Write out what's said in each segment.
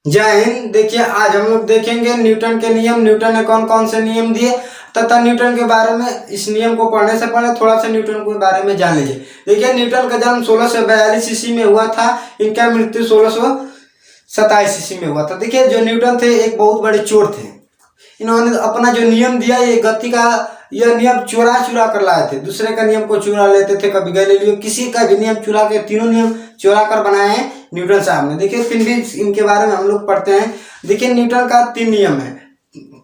जय हिंद। देखिए आज हम लोग देखेंगे न्यूटन के नियम, न्यूटन ने कौन कौन से नियम दिए तथा न्यूटन के बारे में। इस नियम को पढ़ने से पहले थोड़ा सा न्यूटन के बारे में जान लीजिए। देखिए न्यूटन का जन्म 1642 ईस्वी में हुआ था। इनका मृत्यु 1627 ईस्वी में हुआ था। देखिए जो न्यूटन थे एक बहुत बड़े चोर थे। इन्होंने अपना जो नियम दिया ये गति का यह नियम चुरा चुरा कर लाए थे। दूसरे का नियम को चुरा लेते थे, कभी गैलीलियो किसी का भी नियम चुरा के, तीनों नियम चुरा कर बनाए हैं न्यूटन साहब ने। देखिए फिर भी इनके बारे में हम लोग पढ़ते हैं। देखिए न्यूटन का 3 नियम है,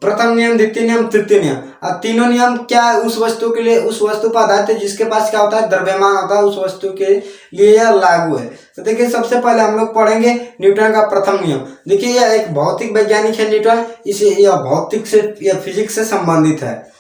प्रथम नियम, द्वितीय नियम, तृतीय नियम। और तीनों नियम क्या है, उस वस्तु के लिए, उस वस्तु पर आधारित है जिसके पास क्या होता है, द्रव्यमान होता है, उस वस्तु के लिए यह लागू है। तो देखिए सबसे पहले हम लोग पढ़ेंगे न्यूटन का प्रथम नियम। देखिए यह एक भौतिक वैज्ञानिक है न्यूटन, इसे यह भौतिक से या फिजिक्स से संबंधित है।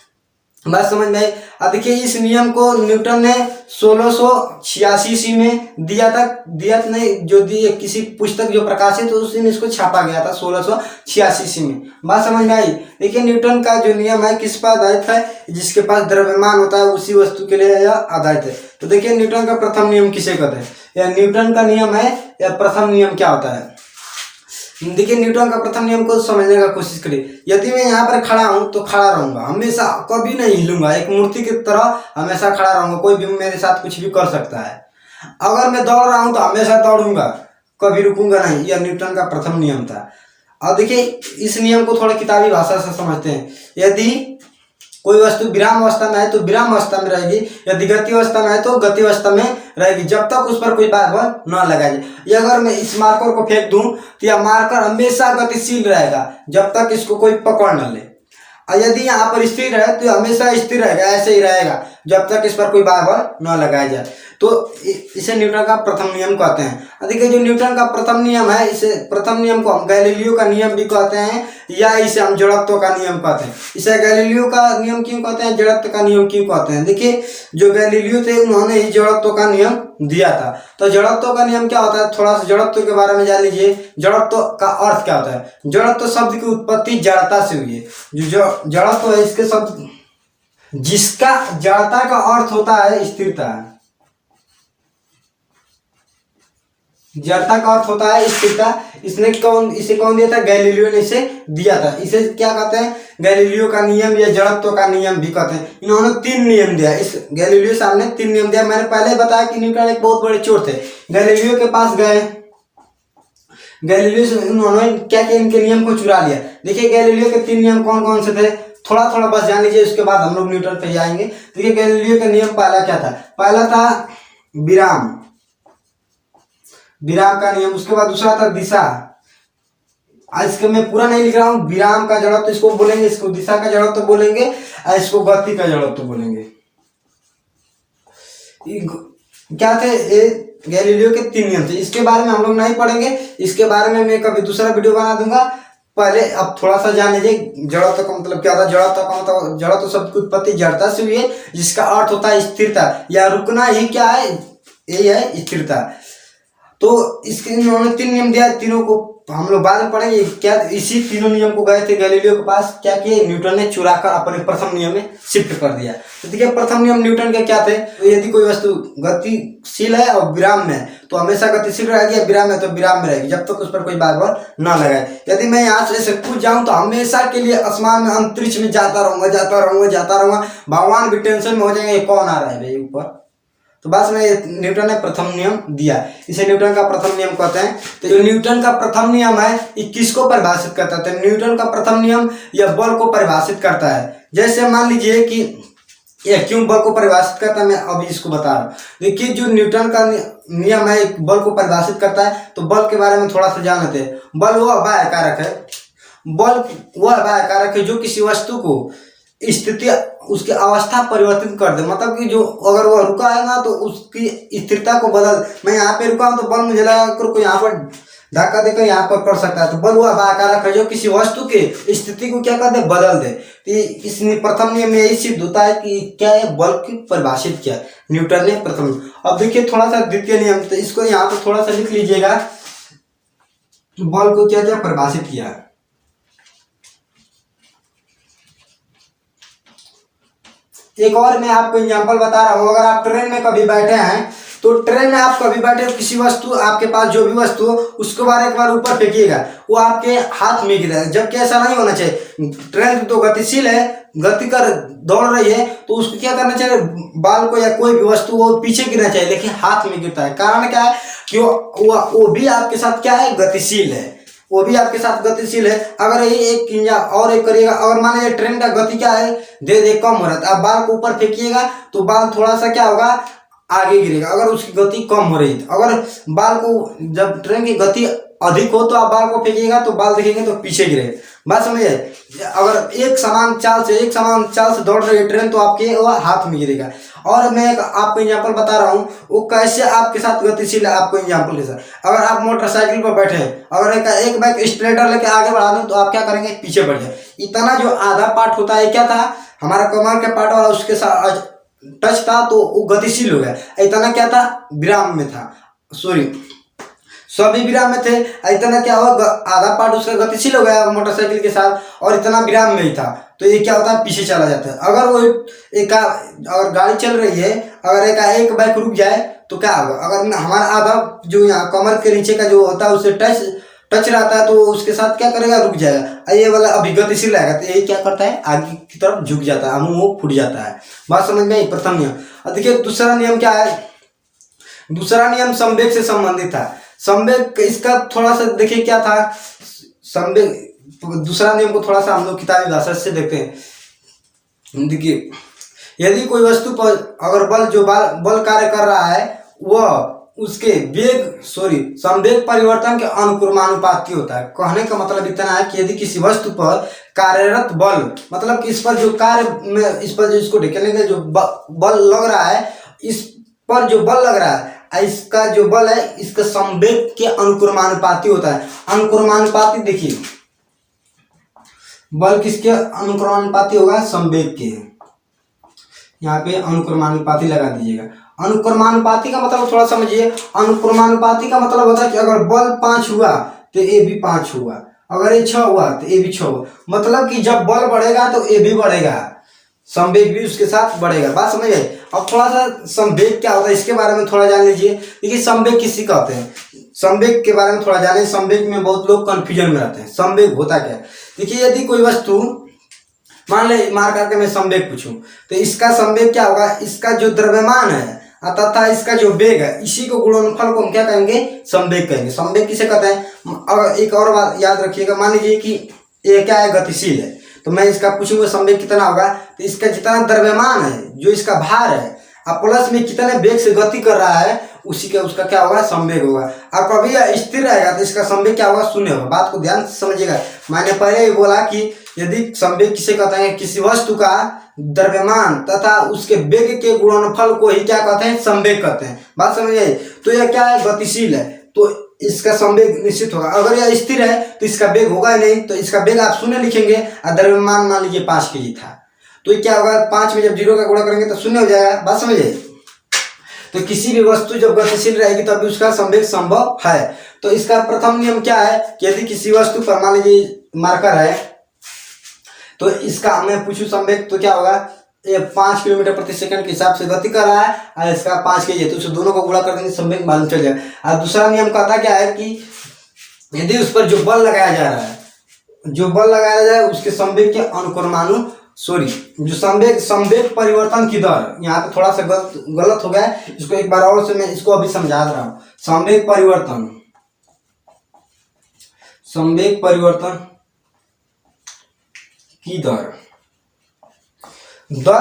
बात समझ में आई। अब देखिए इस नियम को न्यूटन ने 1686 ईस्वी में दिया था। दिया नहीं, जो दी किसी पुस्तक जो प्रकाशित तो उस दिन इसको छापा गया था 1686 ईस्वी में। बात समझ में आई। देखिए न्यूटन का जो नियम है किस पर आधारित है, जिसके पास द्रव्यमान होता है उसी वस्तु के लिए यह आधारित है। तो देखिए न्यूटन का प्रथम नियम किसे कहते हैं, या न्यूटन का नियम है या प्रथम नियम क्या होता है। देखिए न्यूटन का प्रथम नियम को समझने का कोशिश करिए। यदि मैं यहाँ पर खड़ा हूँ तो खड़ा रहूंगा, हमेशा कभी नहीं हिलूंगा, एक मूर्ति की तरह हमेशा खड़ा रहूंगा। कोई भी मेरे साथ कुछ भी कर सकता है। अगर मैं दौड़ रहा हूँ तो हमेशा दौड़ूंगा, कभी रुकूंगा नहीं। यह न्यूटन का प्रथम नियम था। और देखिए इस नियम को थोड़ा किताबी भाषा से समझते हैं। यदि कोई वस्तु विराम अवस्था में है तो विराम अवस्था में रहेगी, यदि गति अवस्था में है तो गति अवस्था में रहेगी, जब तक उस पर कोई बल न लगाया जाए। ये अगर मैं इस मार्कर को फेंक दूं तो यह मार्कर हमेशा गतिशील रहेगा जब तक इसको कोई पकड़ न ले। और यदि यहाँ पर स्थिर है तो हमेशा स्थिर रहेगा, ऐसे ही रहेगा जब तक इस पर कोई बल न लगाया जाए। तो इसे न्यूटन का प्रथम नियम कहते हैं। देखिए जो न्यूटन का प्रथम नियम है, इसे प्रथम नियम को हम गैलीलियो का नियम भी कहते हैं, या इसे हम जड़त्व का नियम कहते हैं। इसे गैलीलियो का नियम क्यों कहते हैं, जड़त्व का नियम क्यों कहते हैं। देखिए जो गैलीलियो थे उन्होंने ही जड़त्व का नियम दिया था। तो जड़त्व का नियम क्या होता है, थोड़ा सा जड़त्व के बारे में जान लीजिए। जड़त्व का अर्थ क्या होता है। जड़त्व शब्द की उत्पत्ति जड़ता से हुई है। जो जड़त्व है इसके शब्द, जिसका जड़ता का अर्थ होता है स्थिरता। जड़ता का अर्थ होता है स्थिरता। इसे कौन दिया था, गैलीलियो ने इसे दिया था। इसे क्या कहते हैं, गैलीलियो का नियम या जड़त्व का नियम भी कहते हैं। इन्होंने 3 नियम दिया। इस गैलीलियो साहब ने 3 नियम दिया। मैंने पहले बताया कि न्यूटन एक बहुत बड़े चोर थे। गैलीलियो के पास गए, गैलीलियो से उन्होंने क्या किया, इनके नियम को चुरा लिया। देखिए गैलीलियो के 3 नियम कौन कौन से थे, थोड़ा थोड़ा बस जान लीजिए, उसके बाद हम लोग न्यूटन पे जाएंगे। देखिए गैलीलियो का नियम पहला क्या था, पहला था विराम, विराम का नियम। उसके बाद दूसरा था दिशा। आज इसको मैं पूरा नहीं लिख रहा हूँ। विराम का जड़त्व इसको बोलेंगे, इसको दिशा का जड़त्व बोलेंगे, और इसको गति का जड़त्व बोलेंगे। क्या थे ये गैलीलियो के 3 नियम थे। इसके बारे में हम लोग नहीं पढ़ेंगे, इसके बारे में मैं कभी दूसरा वीडियो बना दूंगा। पहले अब थोड़ा सा जान लीजिए जड़त्व का मतलब क्या था। जड़त्व का मतलब, जड़त्व शब्द की उत्पत्ति जड़ता से हुई है, जिसका अर्थ होता है स्थिरता या रुकना ही क्या है, यही है स्थिरता। तो इसके इन्होंने 3 नियम दिया, तीनों को हम लोग बाद में पढ़ेंगे। क्या इसी तीनों नियम को गए थे गैलीलियो के पास, क्या किए, न्यूटन ने चुरा कर अपने प्रथम नियम में शिफ्ट कर दिया। तो देखिए प्रथम नियम न्यूटन के क्या थे, तो यदि कोई वस्तु गतिशील है और विराम में है तो हमेशा गतिशील रहेगी, विराम है तो विराम में रहेगी जब तक उस पर कोई बल न लगाए। यदि मैं यहाँ से कूद जाऊं तो हमेशा के लिए आसमान में, अंतरिक्ष में जाता रहूंगा, जाता रहूंगा, जाता रहूंगा। भगवान भी टेंशन में हो जाएंगे कौन आ रहा है भाई ऊपर। तो बस में न्यूटन ने प्रथम नियम दिया, इसे न्यूटन का प्रथम नियम कहते हैं। तो जो न्यूटन का प्रथम नियम है ये किसको परिभाषित करता है, तो न्यूटन का प्रथम नियम यह बल को परिभाषित करता है। जैसे मान लीजिए कि यह क्यों बल को परिभाषित करता है, मैं अभी इसको बता रहा हूँ। देखिए जो न्यूटन का नियम है बल को परिभाषित करता है, तो बल के बारे में थोड़ा सा जान लेते हैं। बल वह बाह्य कारक है, बल वह बाह्य कारक है जो किसी वस्तु को स्थिति, उसकी अवस्था परिवर्तित कर दे। मतलब कि जो अगर वह रुका है ना तो उसकी स्थिरता को बदल, मैं यहाँ पे रुका हूँ तो बल मुझे लगा कर कोई यहाँ पर धक्का देकर यहाँ पर कर सकता है। तो बल वह बाह्यकारक है जो किसी वस्तु के स्थिति को क्या कर दे, बदल दे। तो इस प्रथम नियम में यही सिद्ध होता है कि क्या है, बल की परिभाषित किया न्यूटन ने प्रथम। अब देखिए थोड़ा सा द्वितीय नियम, तो इसको यहाँ पर थोड़ा सा लिख लीजिएगा, बल को क्या क्या परिभाषित किया। एक और मैं आपको एग्जांपल बता रहा हूँ। अगर आप ट्रेन में कभी बैठे हैं तो ट्रेन में आप कभी बैठे किसी वस्तु, आपके पास जो भी वस्तु हो उसको एक बार ऊपर फेंकिएगा, वो आपके हाथ में गिरेगा, जबकि ऐसा नहीं होना चाहिए। ट्रेन तो गतिशील है, गति कर दौड़ रही है, तो उसको क्या करना चाहिए, बाल को या कोई भी वस्तु वो पीछे गिरना चाहिए, लेकिन हाथ में गिरता है। कारण क्या है कि वो भी आपके साथ क्या है, गतिशील है, वो भी आपके साथ गतिशील है। अगर ये एक या और एक करिएगा, अगर मान लीजिए ट्रेन का गति क्या है, धीरे धीरे कम हो रहा है, आप बाल को ऊपर फेंकिएगा तो बाल थोड़ा सा क्या होगा, आगे गिरेगा। अगर उसकी गति कम हो रही है, अगर बाल को, जब ट्रेन की गति अधिक हो तो आप बाल को फेंकिएगा तो बाल देखेंगे तो पीछे गिरेगा। बात समझिए, अगर एक समान चाल से दौड़ रही है ट्रेन तो आपके वो हाथ में गिरेगा। और मैं एक आपको एग्जाम्पल बता रहा हूँ, वो कैसे आपके साथ गतिशील है, आपको एग्जाम्पल के साथ। अगर आप मोटरसाइकिल पर बैठे हैं, अगर एक बाइक स्प्लेंडर लेके आगे बढ़ा दें तो आप क्या करेंगे, पीछे बढ़ जाए। इतना जो आधा पार्ट होता है क्या था, हमारा कमर के पार्ट वाला उसके साथ टच था तो वो गतिशील हो गया। इतना क्या था, विराम में था, सॉरी सभी विराम में थे। इतना क्या हुआ, आधा पार्ट उसका गतिशील हो गया मोटरसाइकिल के साथ, और इतना विराम में ही था, तो ये क्या होता है, पीछे चला जाता है। अगर वो अगर गाड़ी चल रही है, अगर एक बाइक रुक जाए तो क्या होगा, अगर हमारा आधा जो यहाँ कमर के नीचे का जो होता है उससे टच रहता है तो उसके साथ क्या करेगा, रुक जाएगा। ये वाला अभी गतिशील रहेगा तो ये क्या करता है, आगे की तरफ झुक जाता है, मुंह फूट जाता है। बात समझ में आई, प्रथम नियम। और देखिए दूसरा नियम क्या है, दूसरा नियम संवेग से संबंधित था। संवेग इसका थोड़ा सा देखिए क्या था, संवेग दूसरा नियम को थोड़ा सा हम लोग किताबी भाषा से देखते हैं। देखिए, यदि कोई वस्तु पर अगर बल कार्य कर रहा है, वह उसके संवेग परिवर्तन के अनुक्रमानुपाती होता है। कहने का मतलब इतना है कि यदि किसी वस्तु पर कार्यरत बल, मतलब कि इस पर जो कार्य में, इस पर जो इसको ढकेलने के जो बल लग रहा है, इस पर जो बल लग रहा है, इसका जो बल है इसका संवेग के अनुक्रमानुपाती होता है। अनुक्रमानुपाती देखिए, बल किसके अनुक्रमानुपाती होगा, संवेग के। यहाँ पे अनुक्रमानुपाती लगा दीजिएगा। अनुक्रमानुपाती का मतलब थोड़ा समझिए। अनुक्रमानुपाती का मतलब होता है कि अगर बल 5 हुआ तो ए भी 5 हुआ, अगर ये 6 हुआ तो ए भी 6 हुआ। मतलब कि जब बल बढ़ेगा तो ए भी बढ़ेगा, संवेग भी उसके साथ बढ़ेगा। बात समझ गए। अब थोड़ा सा संवेग क्या होता है इसके बारे में थोड़ा जान लीजिए। देखिए संवेग किसी कहते हैं, संवेग के बारे में थोड़ा जाने। संवेग में बहुत लोग कंफ्यूजन में रहते हैं, संवेग होता क्या है। देखिए यदि कोई वस्तु, मान ले मार करके मैं संवेग पूछूं तो इसका संवेग क्या होगा, इसका जो द्रव्यमान है तथा इसका जो वेग है, इसी को गुणनफल को हम क्या कहेंगे, संवेग कहेंगे। संवेग किसे कहते हैं। अगर एक और बात याद रखिएगा, मान लीजिए कि ये क्या है, गतिशील है, तो मैं इसका पूछूंगा संवेग कितना होगा, तो इसका जितना द्रव्यमान है, जो इसका भार है, अब प्लस में कितने वेग से गति कर रहा है, उसी का उसका क्या होगा, संवेग होगा। और कभी यह स्थिर रहेगा तो इसका संवेग क्या होगा, शून्य होगा। बात को ध्यान से समझिएगा। मैंने पहले ही बोला कि यदि संवेग किसे कहते हैं, किसी वस्तु का द्रव्यमान तथा उसके वेग के गुणनफल को ही क्या कहते हैं, संवेग कहते हैं। बात समझिए। तो यह क्या है, गतिशील है, तो इसका संवेग निश्चित होगा। अगर यह स्थिर है तो इसका वेग होगा ही नहीं, तो इसका वेग आप शून्य लिखेंगे। और द्रव्यमान मान लीजिए 5 kg था, तो ये क्या होगा, 5 में जब 0 का गुणा करेंगे तो शून्य हो जाएगा। बात समझिए। तो किसी भी वस्तु जब गतिशील रहेगी तभी उसका संवेग संभव है। तो इसका प्रथम नियम क्या है कि यदि किसी वस्तु पर मान लीजिए मार्कर है, तो इसका मैं पूछूं संवेग, तो क्या होगा, ये 5 किलोमीटर प्रति सेकंड के हिसाब से गति कर रहा है और इसका 5 kg है, तो उसे दोनों को गुणा कर देंगे, संवेग मालूम चल जाएगा। और दूसरा नियम कहता क्या है कि यदि उस पर जो बल लगाया जा रहा है, जो बल लगाया जाए उसके संवेग के जो संवेग परिवर्तन की दर, यहाँ पे थोड़ा सा गलत हो गया है, इसको एक बार और से मैं इसको अभी समझा रहा हूँ। संवेग परिवर्तन की दर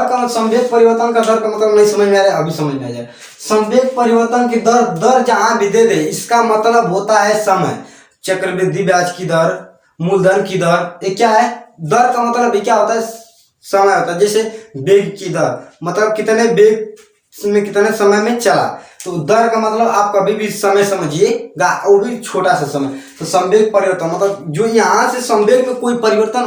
का संवेग परिवर्तन का दर का मतलब नहीं समझ में आ रहा है, अभी समझ में आ जाए। संवेग परिवर्तन की दर जहां भी दे दे, इसका मतलब होता है समय, चक्रवृद्धि ब्याज की दर, मूलधन की दर। ये क्या है, दर का मतलब क्या होता है, समय होता है। जैसे वेग की दर मतलब कितने वेग में कितने समय में चला, तो दर का मतलब आप कभी भी समय समझिएगा, वो भी छोटा सा समय। तो संवेग परिवर्तन मतलब जो यहाँ से संवेग में कोई परिवर्तन